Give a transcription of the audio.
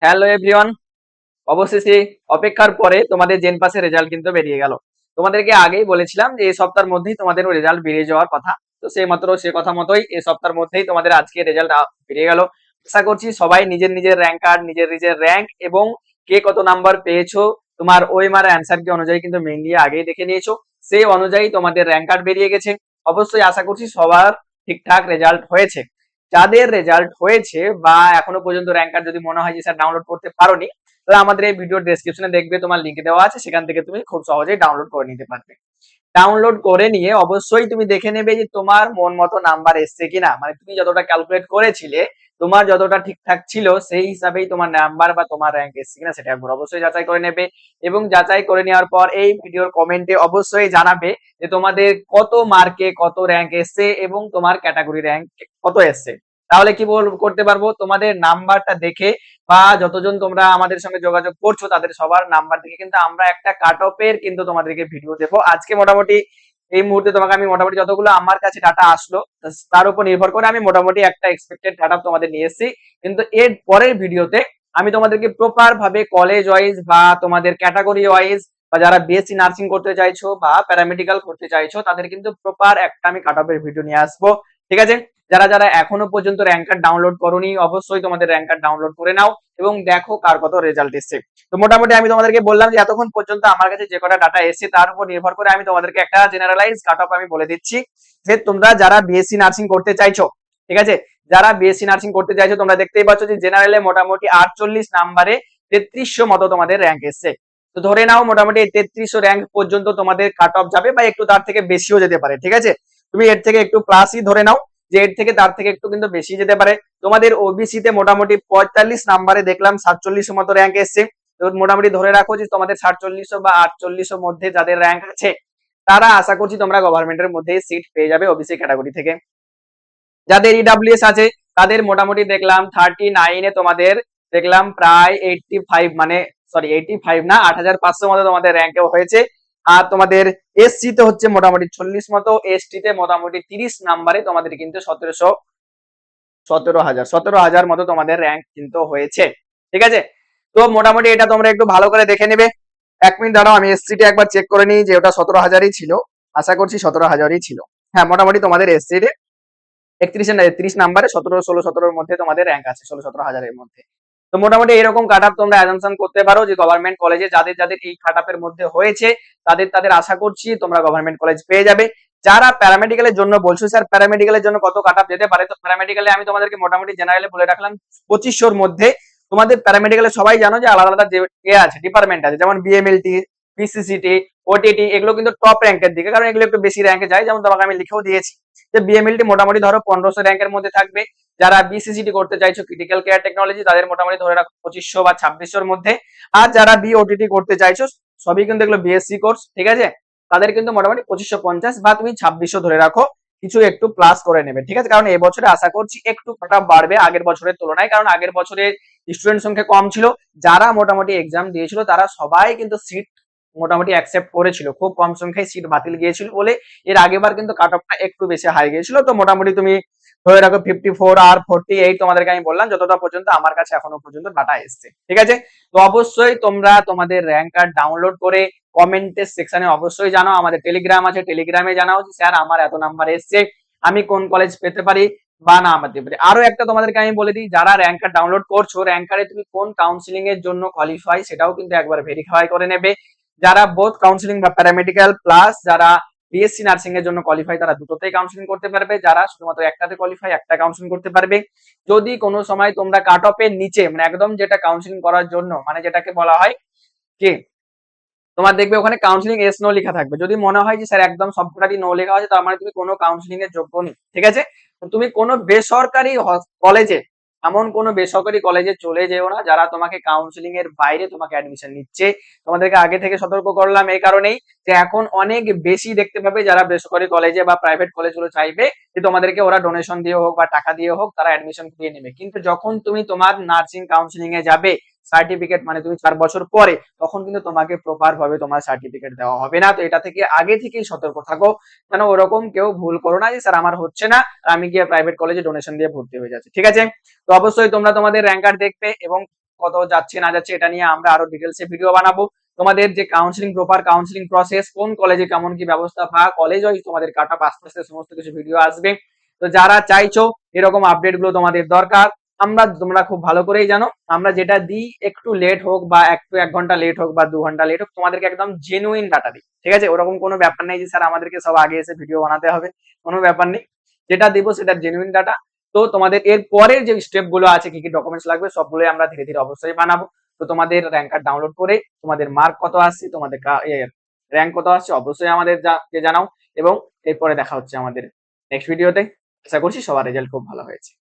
Hello everyone, অবশেষে অপেক্ষার পরে তোমাদের জেন পাসের রেজাল্ট কিন্তু বেরিয়ে গেল। তোমাদেরকে আগেই বলেছিলাম যে এই সপ্তাহের মধ্যেই তোমাদের রেজাল্ট বেরিয়ে যাওয়ার কথা। তো সেই মাত্র সে কথা মতোই এই সপ্তাহের মধ্যেই তোমাদের আজকে রেজাল্ট বেরিয়ে গেল। আশা করছি সবাই নিজের নিজের র্যাঙ্ক কার্ড, নিজের নিজের র্যাঙ্ক এবং কে কত নাম্বার পেয়েছো তোমার ওএমআর অ্যান্সার কি অনুযায়ী কিন্তু মেইনলি আগেই দেখে নিয়েছো। সেই অনুযায়ী তোমাদের র্যাঙ্ক কার্ড বেরিয়ে গেছে। অবশ্যই আশা করছি সবার ঠিকঠাক রেজাল্ট হয়েছে। যাদের রেজাল্ট হয়েছে বা এখনো পর্যন্ত র্যাঙ্ক কার্ড যদি মনে হয় যে স্যার ডাউনলোড করতে পারোনি, তাহলে আমাদের এই ভিডিও ডেসক্রিপশনে দেখবে তোমার লিংক দেওয়া আছে, সেখান থেকে তুমি খুব সহজেই ডাউনলোড করে নিতে পারবে। ডাউনলোড করে নিয়ে অবশ্যই তুমি দেখে নেবে যে তোমার মন মতো নাম্বার এসছে কিনা, মানে তুমি যতটা ক্যালকুলেট করেছিলে তোমার যতটা ঠিকঠাক ছিল সেই হিসাবেই তোমার নাম্বার বা তোমার র্যাঙ্ক এসছে কিনা সেটা একবার অবশ্যই যাচাই করে নেবে। এবং যাচাই করে নেওয়ার পর এই ভিডিওর কমেন্টে অবশ্যই জানাবে যে তোমাদের কত মার্কে কত র্যাঙ্ক এসছে এবং তোমার ক্যাটাগরি র্যাঙ্ক কত এসছে। তাহলে কি করতে পারবো, তোমাদের নাম্বারটা দেখে বা যতজন তোমরা আমাদের সঙ্গে যোগাযোগ করছো তাদের সবার নাম্বার দেখে কিন্তু আমরা একটা কাট অফের কিন্তু তোমাদেরকে ভিডিও দেবো আজকে। মোটামুটি এই মুহূর্তে তোমাকে আমি মোটামুটি যতগুলো আমার কাছে ডাটা আসলো তার উপর নির্ভর করে আমি মোটামুটি একটা এক্সপেক্টেড ডাটা তোমাদের নিয়ে এসেছি। কিন্তু এর পরের ভিডিওতে আমি তোমাদেরকে প্রপার ভাবে কলেজ ওয়াইজ বা তোমাদের ক্যাটাগরি ওয়াইজ বা যারা বিএসসি নার্সিং করতে চাইছো বা প্যারামেডিক্যাল করতে চাইছো তাদের কিন্তু প্রপার একটা আমি কাট অফের ভিডিও নিয়ে আসবো। ঠিক আছে, যারা যারা এখনো পর্যন্ত র্যাঙ্ক কার্ড ডাউনলোড করোনি অবশ্যই তোমাদের র্যাঙ্ক কার্ড ডাউনলোড করে নাও এবং দেখো কার কত রেজাল্ট এসছে। তো মোটামুটি আমি তোমাদেরকে বললাম যে এতক্ষণ পর্যন্ত আমার কাছে যে কটা ডাটা এসছে তার উপর নির্ভর করে আমি তোমাদেরকে একটা জেনারেলাইজ কাট অফ আমি বলে দিচ্ছি যে তোমরা যারা বিএসসি নার্সিং করতে চাইছো, ঠিক আছে, যারা বিএসসি নার্সিং করতে চাইছো তোমরা দেখতেই পাচ্ছ যে জেনারেলে মোটামুটি 48 নাম্বারে 3300 মতো তোমাদের র্যাঙ্ক এসছে। তো ধরে নাও মোটামুটি 3300 র্যাঙ্ক পর্যন্ত তোমাদের কাট অফ যাবে বা একটু তার থেকে বেশিও যেতে পারে। ঠিক আছে, তুমি এর থেকে একটু প্লাসই ধরে নাও যে এর থেকে তার থেকে একটু কিন্তু বেশি যেতে পারে। তোমাদের ওবিসি তে মোটামুটি 45 নাম্বারে দেখলাম 47 মতো র্যাঙ্ক এসছে। তো মোটামুটি ধরে রাখো যে তোমাদের 47 বা 48 মধ্যে যাদের র্যাঙ্ক আছে তারা আশা করছি তোমরা গভর্নমেন্টের মধ্যে সিট পেয়ে যাবে ওবিসি ক্যাটাগরি থেকে। যাদের ইডাব্লিউএস আছে তাদের মোটামুটি দেখলাম 39 তোমাদের দেখলাম প্রায় 85, মানে সরি 85 না 8500 মতো তোমাদের র্যাঙ্কে হয়েছে। আর তোমাদের এসসি তে হচ্ছে মোটামুটি 40 মতো, এসটি তে মোটামুটি 30 নাম্বারে তোমাদের কিন্তু 17,000 মতো তোমাদের র্যাঙ্ক কিন্তু হয়েছে। ঠিক আছে, তো মোটামুটি এটা তোমরা একটু ভালো করে দেখে নেবে। 1 মিনিট দাঁড়াও, আমি এসসি তে একবার চেক করে নিই যে ওটা 17,000ই ছিল। আশা করছি 17,000ই ছিল। হ্যাঁ, মোটামুটি তোমাদের এসসি তে 31 নাম্বারে 17, 16, 17 মধ্যে তোমাদের র্যাঙ্ক আছে 16-17 হাজারের মধ্যে। তো মোটামুটি এরকম কাট আপ তোমরা অ্যাজাম্পশন করতে পারো যে গভর্নমেন্ট কলেজে যাদের যাদের এই কাট আপের মধ্যে হয়েছে তাদের তাদের আশা করছি তোমরা গভর্নমেন্ট কলেজ পেয়ে যাবে। যারা প্যারামেডিক্যালের জন্য বলছো স্যার প্যারামেডিক্যালের জন্য কত কাট আপ যেতে পারে, তো প্যারামেডিক্যালে আমি তোমাদেরকে মোটামুটি জেনারেলে বলে রাখলাম 2500 মধ্যে। তোমাদের প্যারামেডিক্যালে সবাই জানো যে আলাদা আলাদা যে আছে ডিপার্টমেন্ট আছে, যেমন বিএমএলটি, পিসিসিটি, ওটিটি, এগুলো কিন্তু টপ র্যাঙ্কের দিকে, কারণ এগুলো একটু বেশি র্যাঙ্কে যায়। যেমন তোমাকে আমি লিখেও দিয়েছি যে বিএমএলটি মোটামুটি ধরো 1500 র্যাঙ্কের মধ্যে থাকবে। যারা বিসিসিটি করতে চাইছো ক্রিটিক্যাল কেয়ার টেকনোলজি তাদের মোটামুটি ধরে রাখো 2500 বা 2600 মধ্যে। আর যারা বিওটিটি করতে চাইছো সবই কিন্তু এগুলো বিএসসি কোর্স, ঠিক আছে, তাদের কিন্তু মোটামুটি 2550 বা তুমি 2600 ধরে রাখো, কিছু একটু প্লাস করে নেবে। ঠিক আছে, কারণ এবছরে আশা করছি একটু কাট অফ বাড়বে আগের বছরের তুলনায়, কারণ আগের বছরে স্টুডেন্ট সংখ্যা কম ছিল। যারা মোটামুটি এক্সাম দিয়েছিল তারা সবাই কিন্তু সিট মোটামুটি অ্যাকসেপ্ট করেছিল, খুব কম সংখ্যায় সিট বাতিল গিয়েছিল বলে এর আগেবার কিন্তু কাট অফটা একটু বেশি হাই গিয়েছিল। তো মোটামুটি তুমি ধরে রাখো 54 আর 48 তোমাদেরকে আমি বললাম যতটা পর্যন্ত আমার কাছে এখনো পর্যন্ত ডাটা এসছে। ঠিক আছে, তো অবশ্যই তোমরা তোমাদের র্যাঙ্ক কার্ড ডাউনলোড করে কমেন্টের সেকশনে অবশ্যই জানাও। আমাদের টেলিগ্রাম আছে, টেলিগ্রামে জানাও যে স্যার আমার এত নাম্বার এসছে, আমি কোন কলেজ পেতে পারি বা না পেতে পারি। আরো একটা তোমাদেরকে আমি বলে দিই, যারা র্যাঙ্ক কার্ড ডাউনলোড করছো র্যাঙ্ক কার্ডে তুমি কোন কাউন্সিলিং এর জন্য কোয়ালিফাই সেটাও কিন্তু একবার ভেরিফাই করে নেবে। যারা বোথ কাউন্সিলিং বা প্যারামেডিক্যাল প্লাস যারা বিএসসি নার্সিং এর জন্য কোয়ালিফাই তারা দুটোতেই কাউন্সিলিং করতে পারবে, যারা শুধুমাত্র একটাতে কোয়ালিফাই একটা কাউন্সিলিং করতে পারবে। যদি কোনো সময় তোমরা কাট অফের নিচে মানে একদম যেটা কাউন্সিলিং করার জন্য মানে যেটাকে বলা হয় কি তোমার দেখবে ওখানে কাউন্সিলিং এস নো লেখা থাকবে, যদি মনে হয় যে স্যার একদম সবকটারই নো লেখা আছে তার মানে তুমি কোনো কাউন্সিলিং এর যোগ্য নেই। ঠিক আছে, তুমি কোনো বেসরকারি কলেজে এমন কোনো বেসরকারি কলেজে চলে যেও না যারা তোমাকে কাউন্সিলিং এর বাইরে তোমাকে অ্যাডমিশন নিচ্ছে। তোমাদেরকে আগে থেকে সতর্ক করলাম এই কারণেই যে এখন অনেক বেশি দেখতে পাবে যারা বেসরকারি কলেজে বা প্রাইভেট কলেজগুলো চাইবে যে তোমাদেরকে ওরা ডোনেশন দিয়ে হোক বা টাকা দিয়ে হোক তারা অ্যাডমিশন দিয়ে নেবে, কিন্তু যখন তুমি তোমার নার্সিং কাউন্সিলিং এ যাবে সার্টিফিকেট মানে তুমি 4 বছর পরে, তখন কিন্তু তোমাকে প্রপার ভাবে তোমার সার্টিফিকেট দেওয়া হবে না। তো এটা থেকে আগে থেকেই সতর্ক থাকো, কেন ওরকম কেউ ভুল করো না যে স্যার আমার হচ্ছে না আর আমি গিয়ে প্রাইভেট কলেজে ডোনেশন দিয়ে ভর্তি হয়ে যাচ্ছি। ঠিক আছে, তো অবশ্যই তোমরা তোমাদের র্যাঙ্ক কার্ড দেখবে এবং কত যাচ্ছে না যাচ্ছে এটা নিয়ে আমরা আরো ডিটেলসে ভিডিও বানাবো। তোমাদের যে কাউন্সিলিং, প্রপার কাউন্সিলিং প্রসেস, কোন কলেজে কেমন কি ব্যবস্থা, বা কলেজ ওয়াইজ তোমাদের কাট অফ আস্তে আস্তে সমস্ত কিছু ভিডিও আসবে। তো যারা চাইছো এরকম আপডেট গুলো তোমাদের দরকার, তোমরা খুব ভালো করেই জানো আমরা যেটা দিই, একটু লেট হোক বা একটু 1 ঘন্টা লেট হোক বা 2 ঘন্টা লেট হোক, তোমাদেরকে একদম জেনুইন ডাটা দিই। ঠিক আছে, ওরকম কোনো ব্যাপার নেই যে স্যার আমাদেরকে সব আগে এসে ভিডিও বানাতে হবে, কোনো ব্যাপার নেই। যেটা দিব সেটা জেনুইন ডাটা। তো তোমাদের এর পরের যে স্টেপ গুলো আছে, কি কি ডকুমেন্টস লাগবে, সবগুলোই আমরা ধীরে ধীরে অবশ্যই বানাবো। তো তোমাদের র্যাঙ্ক কার্ড ডাউনলোড করে তোমাদের মার্ক কত আসছে, তোমাদের র্যাঙ্ক কত আসছে, অবশ্যই আমাদের জানাও। এবং এরপরে দেখা হচ্ছে আমাদের নেক্সট ভিডিওতে। আশা করছি সবার রেজাল্ট খুব ভালো হয়েছে।